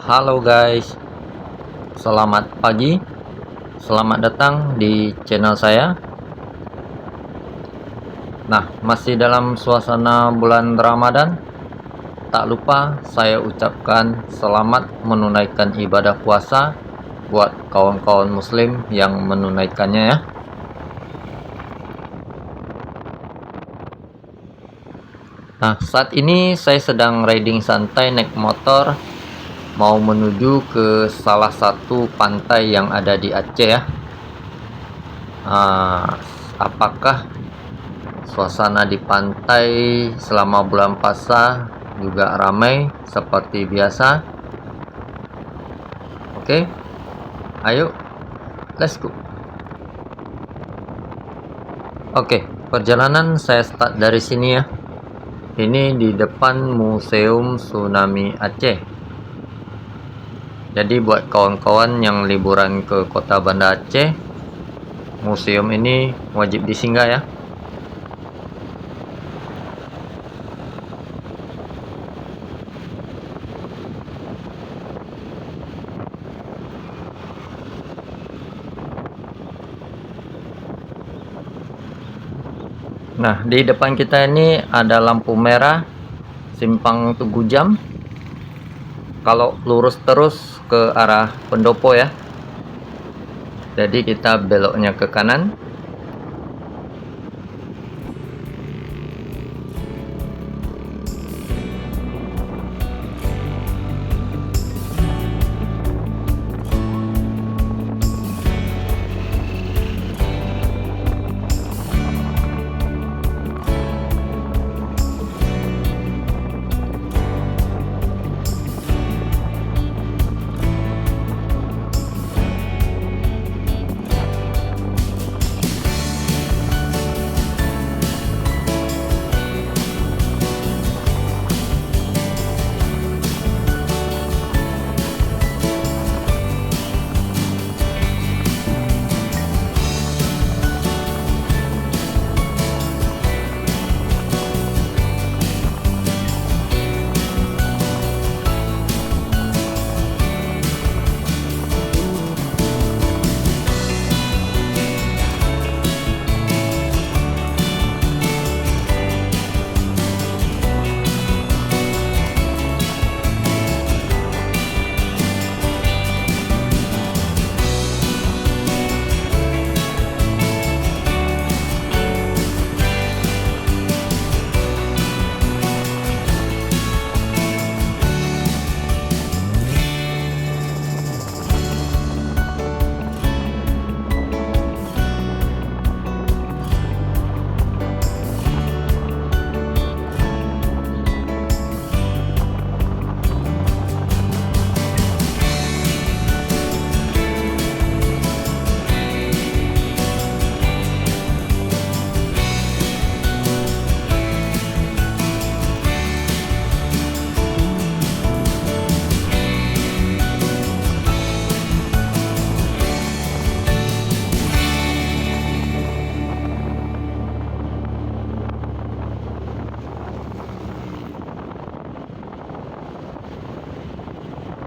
Halo guys, selamat pagi, selamat datang di channel saya. Nah, masih dalam suasana bulan Ramadan. Tak lupa saya ucapkan selamat menunaikan ibadah puasa buat kawan-kawan muslim yang menunaikannya ya. Nah, saat ini saya sedang riding santai naik motor, mau menuju ke salah satu pantai yang ada di Aceh ya. Apakah suasana di pantai selama bulan puasa juga ramai seperti biasa? Oke, ayo, let's go. Oke, perjalanan saya start dari sini ya. Ini di depan Museum Tsunami Aceh. Jadi buat kawan-kawan yang liburan ke kota Banda Aceh, museum ini wajib disinggah ya. Nah, di depan kita ini ada lampu merah simpang Tugu Jam. Kalau lurus terus ke arah pendopo ya. Jadi kita beloknya ke kanan.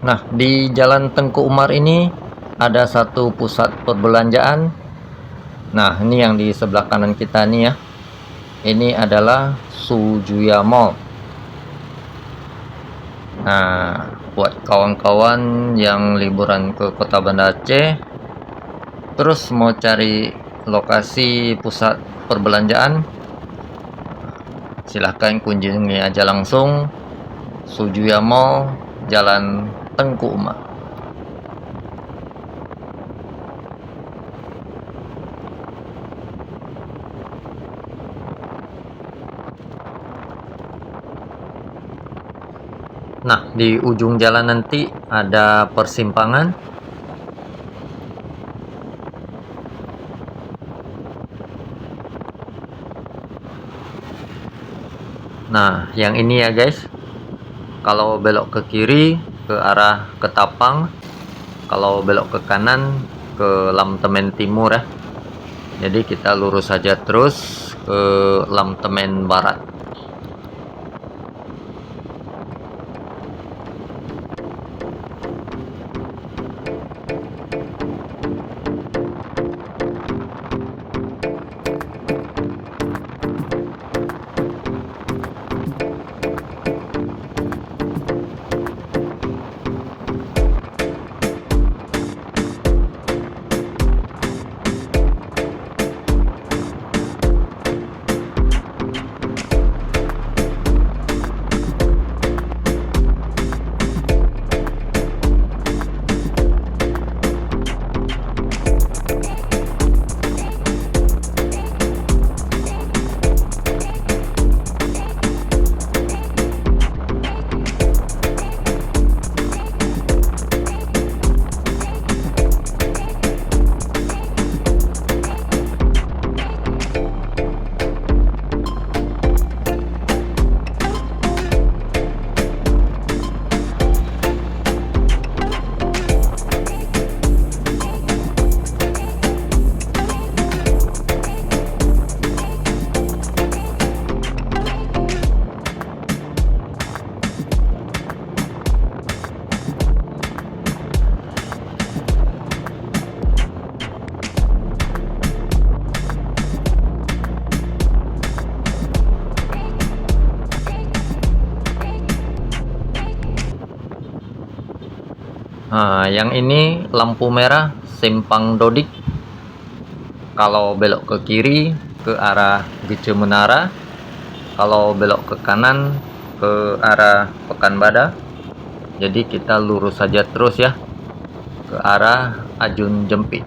Nah, di Jalan Tengku Umar ini ada satu pusat perbelanjaan. Nah, ini yang di sebelah kanan kita nih ya. Ini adalah Sujuya Mall. Nah, buat kawan-kawan yang liburan ke Kota Banda Aceh, terus mau cari lokasi pusat perbelanjaan, silahkan kunjungi aja langsung Sujuya Mall, Jalan Tengku Umar. Nah, di ujung jalan nanti ada persimpangan. Nah, yang ini ya guys. Kalau belok ke kiri ke arah Ketapang, kalau belok ke kanan ke Lamtemen Timur ya. Jadi kita lurus saja terus ke Lamtemen Barat. Nah, yang ini lampu merah Simpang Dodik. Kalau belok ke kiri ke arah Gece Menara, kalau belok ke kanan ke arah Pekanbadak. Jadi kita lurus saja terus ya ke arah Ajun Jempit.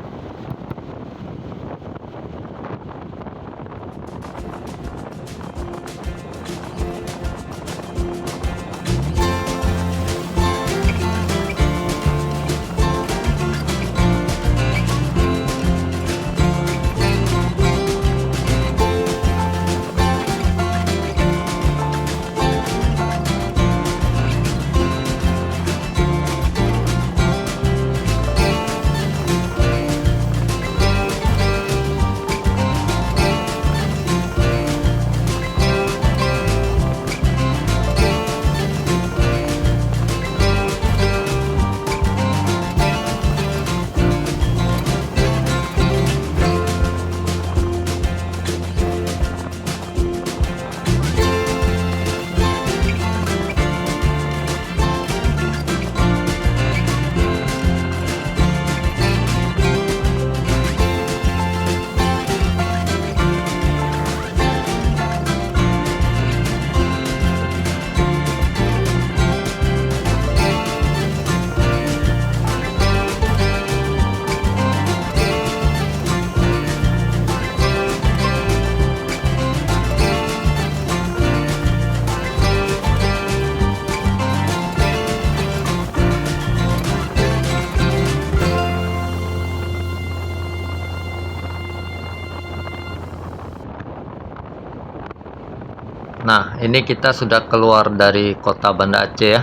Nah, ini kita sudah keluar dari kota Banda Aceh ya.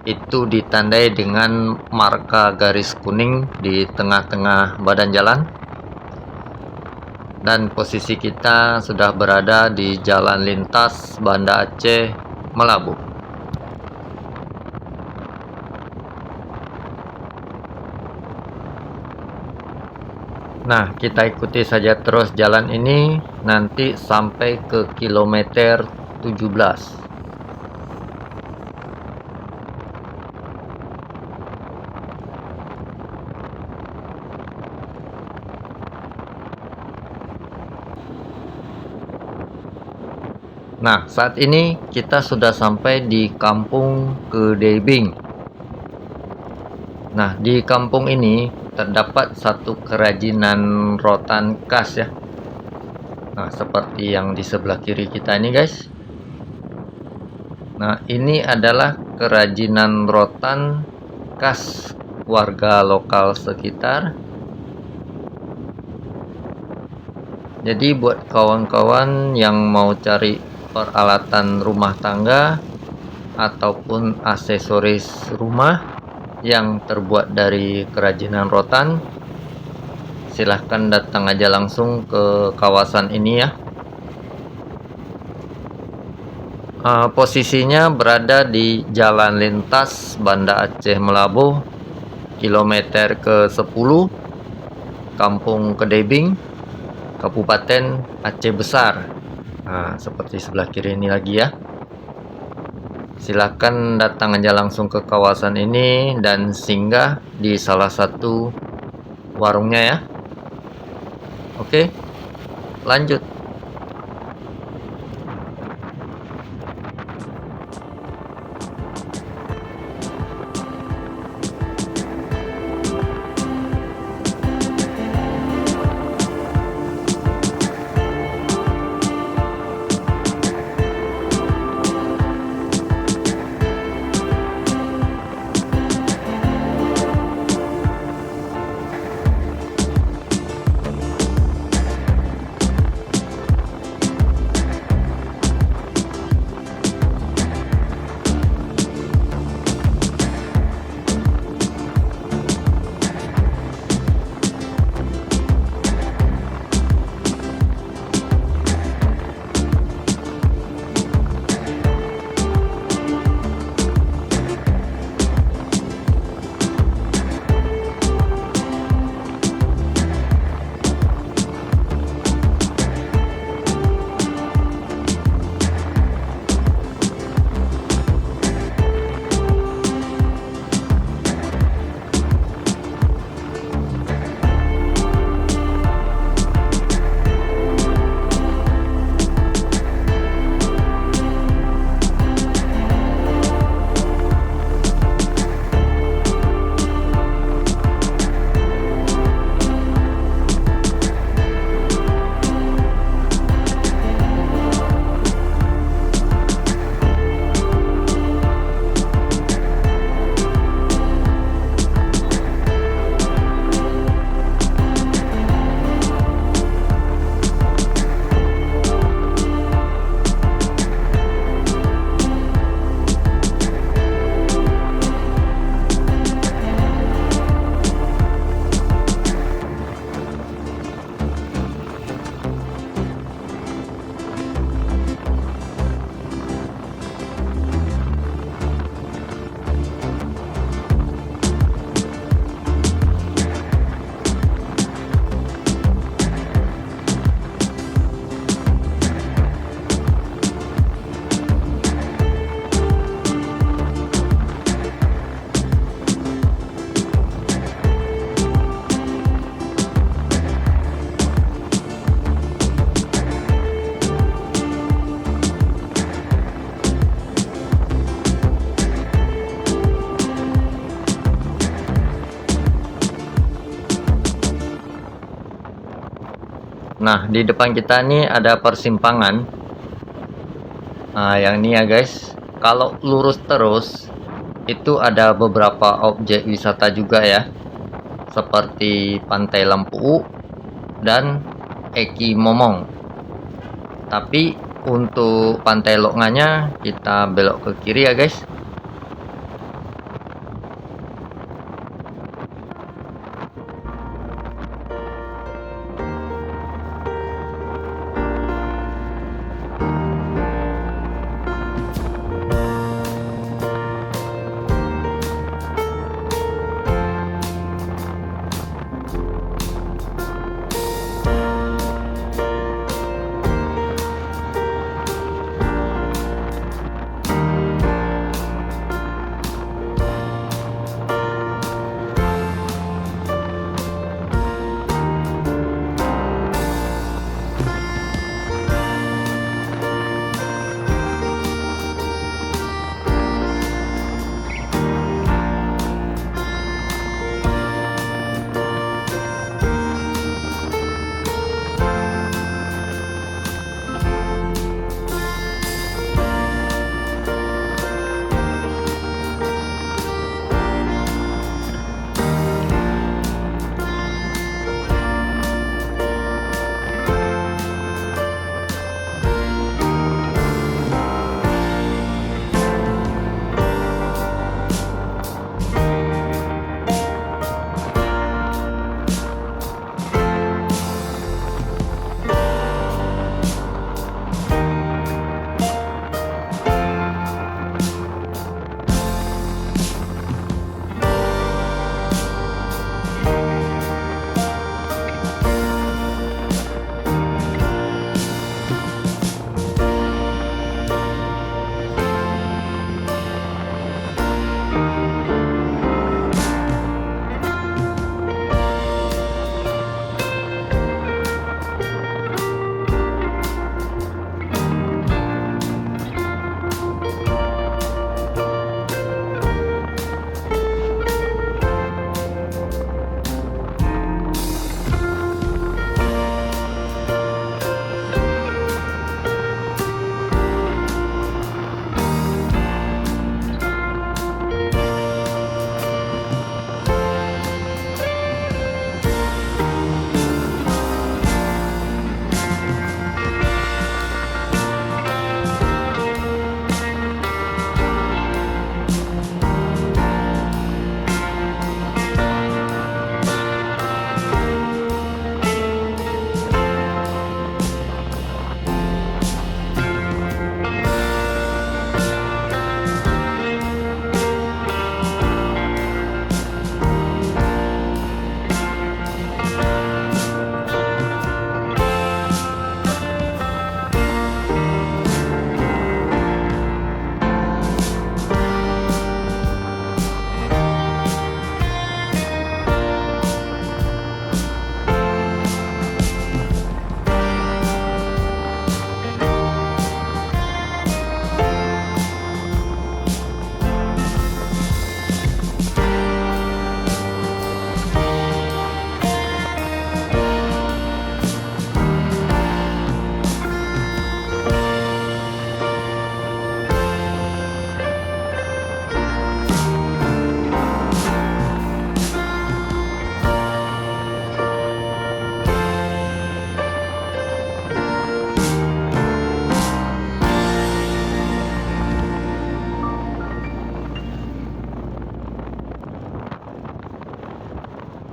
Itu ditandai dengan marka garis kuning di tengah-tengah badan jalan. Dan posisi kita sudah berada di jalan lintas Banda Aceh Melabu. Nah, kita ikuti saja terus jalan ini nanti sampai ke kilometer 17. Nah, saat ini kita sudah sampai di Kampung Kedebing. Nah, di kampung ini terdapat satu kerajinan rotan khas ya. Nah, seperti yang di sebelah kiri kita ini, guys. Nah, ini adalah kerajinan rotan khas warga lokal sekitar. Jadi buat kawan-kawan yang mau cari peralatan rumah tangga ataupun aksesoris rumah yang terbuat dari kerajinan rotan, silahkan datang aja langsung ke kawasan ini ya. Posisinya berada di jalan lintas Banda Aceh Melabu, kilometer ke-10, Kampung Kedebing, Kabupaten Aceh Besar. Nah, seperti sebelah kiri ini lagi ya. Silakan datang aja langsung ke kawasan ini dan singgah di salah satu warungnya ya. Oke, lanjut. Nah, di depan kita nih ada persimpangan. Nah, yang ini ya guys, kalau lurus terus itu ada beberapa objek wisata juga ya, seperti Pantai Lempu dan Eki Momong. Tapi untuk Pantai Loknganya kita belok ke kiri ya guys.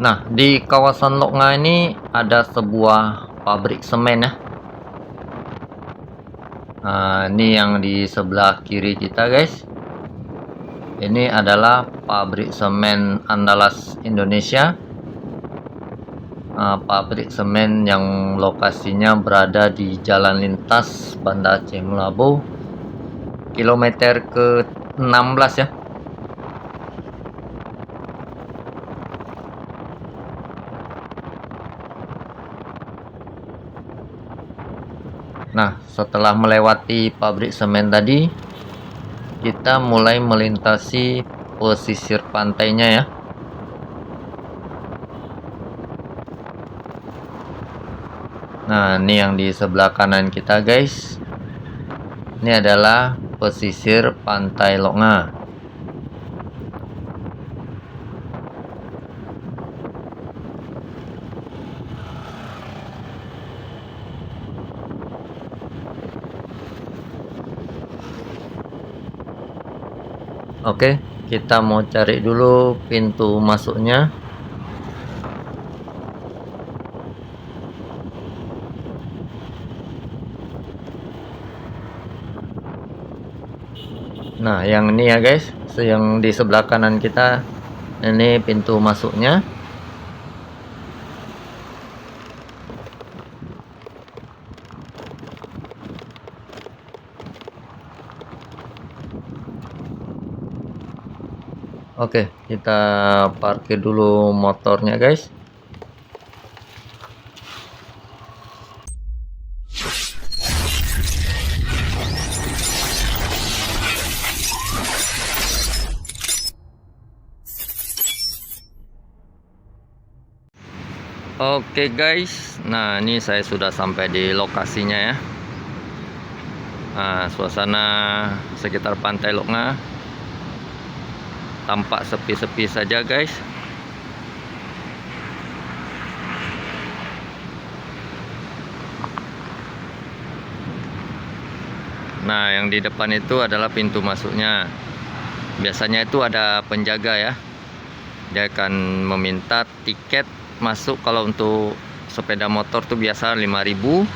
Nah, di kawasan Loknga ini ada sebuah pabrik semen ya. Nah, ini yang di sebelah kiri kita guys. Ini adalah pabrik semen Andalas Indonesia. Pabrik semen yang lokasinya berada di Jalan Lintas Banda Aceh Melabu, kilometer ke-16 ya. Nah, setelah melewati pabrik semen tadi, kita mulai melintasi pesisir pantainya ya. Nah, ini yang di sebelah kanan kita, guys. Ini adalah pesisir Pantai Lok Nga. Oke, kita mau cari dulu pintu masuknya. Nah, yang ini ya guys, yang di sebelah kanan kita, ini pintu masuknya. Oke, kita parkir dulu motornya guys. Oke guys, nah ini saya sudah sampai di lokasinya ya. Nah, suasana sekitar Pantai Lok Nga tampak sepi-sepi saja guys. Nah, yang di depan itu adalah pintu masuknya. Biasanya itu ada penjaga ya. Dia akan meminta tiket masuk. Kalau untuk sepeda motor tuh biasa 5.000.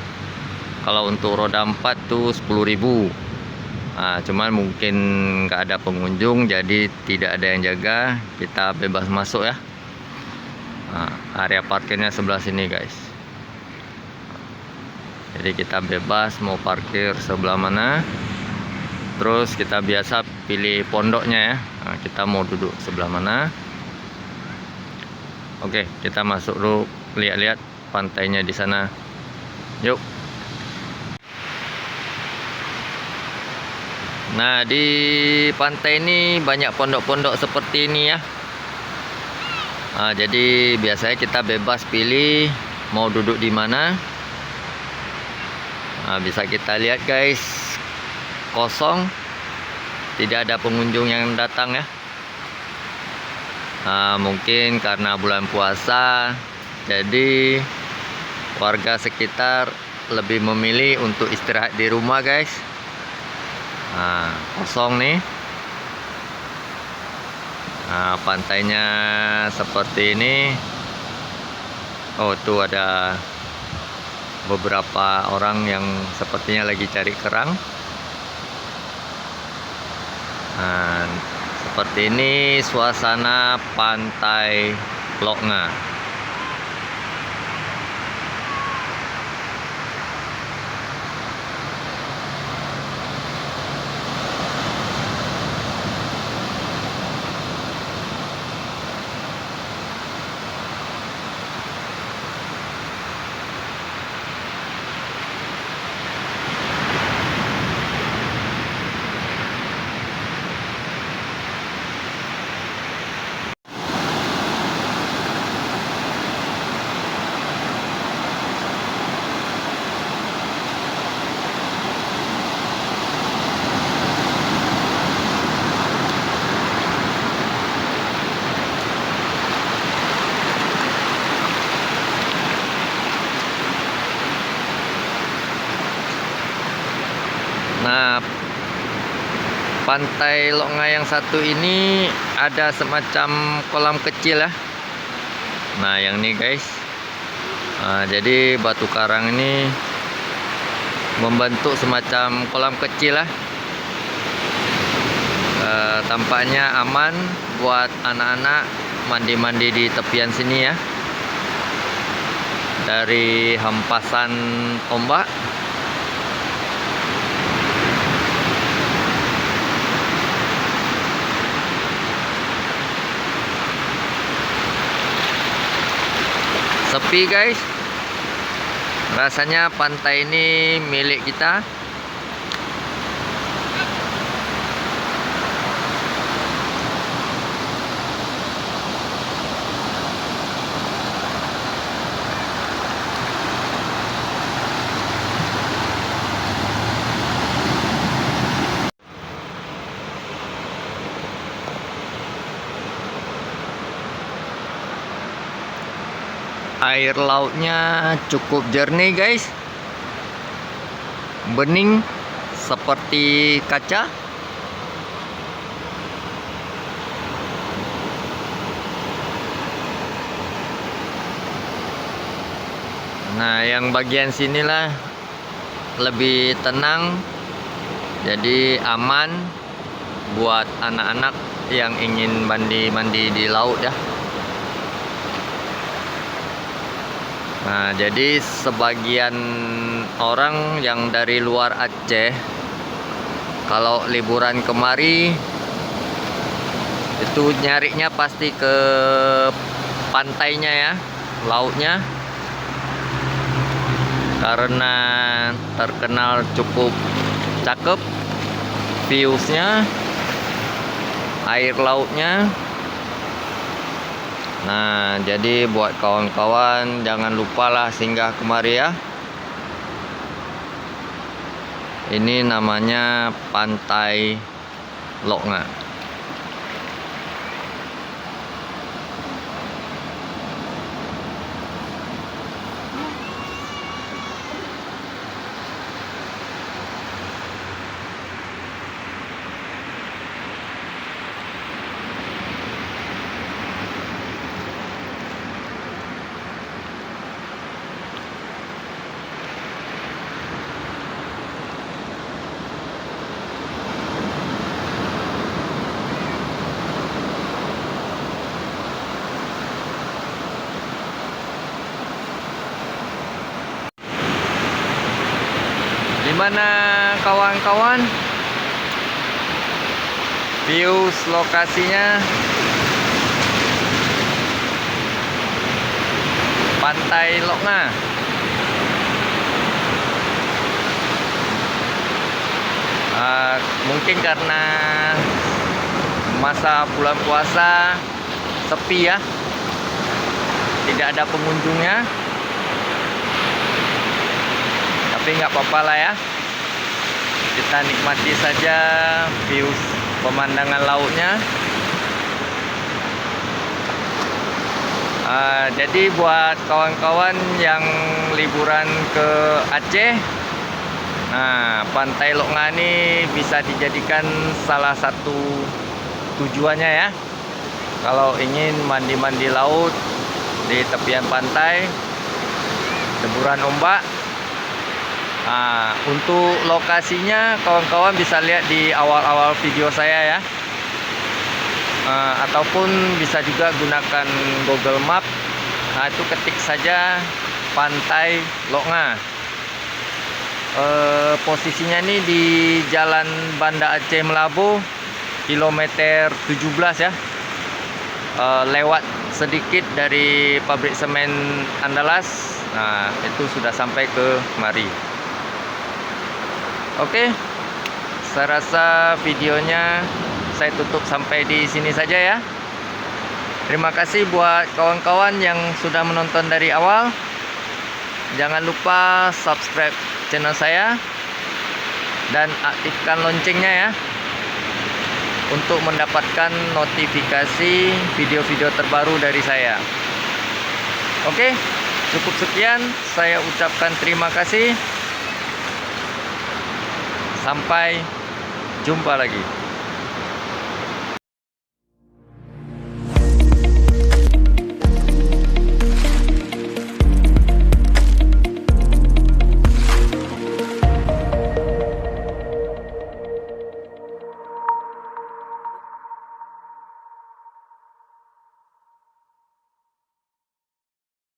Kalau untuk roda 4 tuh 10.000. Nah, cuman mungkin nggak ada pengunjung, jadi tidak ada yang jaga. Kita bebas masuk ya. Nah, area parkirnya sebelah sini guys. Jadi kita bebas mau parkir sebelah mana. Terus kita biasa pilih pondoknya ya. Nah, kita mau duduk sebelah mana. Oke, kita masuk dulu, lihat-lihat pantainya di sana. Yuk. Nah, di pantai ini banyak pondok-pondok seperti ini ya. Nah, jadi biasanya kita bebas pilih mau duduk di mana. Nah, bisa kita lihat guys, kosong, tidak ada pengunjung yang datang ya. Nah, mungkin karena bulan puasa, jadi warga sekitar lebih memilih untuk istirahat di rumah guys. Nah, kosong nih. Nah, pantainya seperti ini. Oh, tuh ada beberapa orang yang sepertinya lagi cari kerang. Nah, seperti ini suasana Pantai Lok Nga. Nah, Pantai Lok Nga yang satu ini ada semacam kolam kecil ya. Nah, yang ini guys. Nah, jadi batu karang ini membentuk semacam kolam kecil lah. Tampaknya aman buat anak-anak mandi-mandi di tepian sini ya. Dari hempasan ombak. Sepi guys. Rasanya pantai ini milik kita. Air lautnya cukup jernih guys, bening seperti kaca. Nah, yang bagian sinilah lebih tenang, jadi aman buat anak-anak yang ingin mandi-mandi di laut ya. Nah, jadi sebagian orang yang dari luar Aceh kalau liburan kemari itu nyarinya pasti ke pantainya ya, lautnya, karena terkenal cukup cakep viewsnya, air lautnya. Nah, jadi buat kawan-kawan jangan lupalah singgah kemari ya. Ini namanya Pantai Lok Nga. Gimana kawan-kawan, views lokasinya Pantai Lok Nga. Mungkin karena masa bulan puasa sepi ya, tidak ada pengunjungnya. Tapi nggak apa-apa lah ya, kita nikmati saja view pemandangan lautnya. Jadi buat kawan-kawan yang liburan ke Aceh, nah Pantai Lok Nga ini bisa dijadikan salah satu tujuannya ya. Kalau ingin mandi-mandi laut di tepian pantai, deburan ombak. Nah, untuk lokasinya kawan-kawan bisa lihat di awal-awal video saya ya, ataupun bisa juga gunakan Google Map. Nah, itu ketik saja Pantai Lok Nga. Posisinya ini di Jalan Banda Aceh Melabu, kilometer 17 ya. Lewat sedikit dari pabrik semen Andalas. Nah, itu sudah sampai ke mari. Oke, saya rasa videonya saya tutup sampai di sini saja ya. Terima kasih buat kawan-kawan yang sudah menonton dari awal. Jangan lupa subscribe channel saya dan aktifkan loncengnya ya, untuk mendapatkan notifikasi video-video terbaru dari saya. Oke, cukup sekian. Saya ucapkan terima kasih. Sampai jumpa lagi.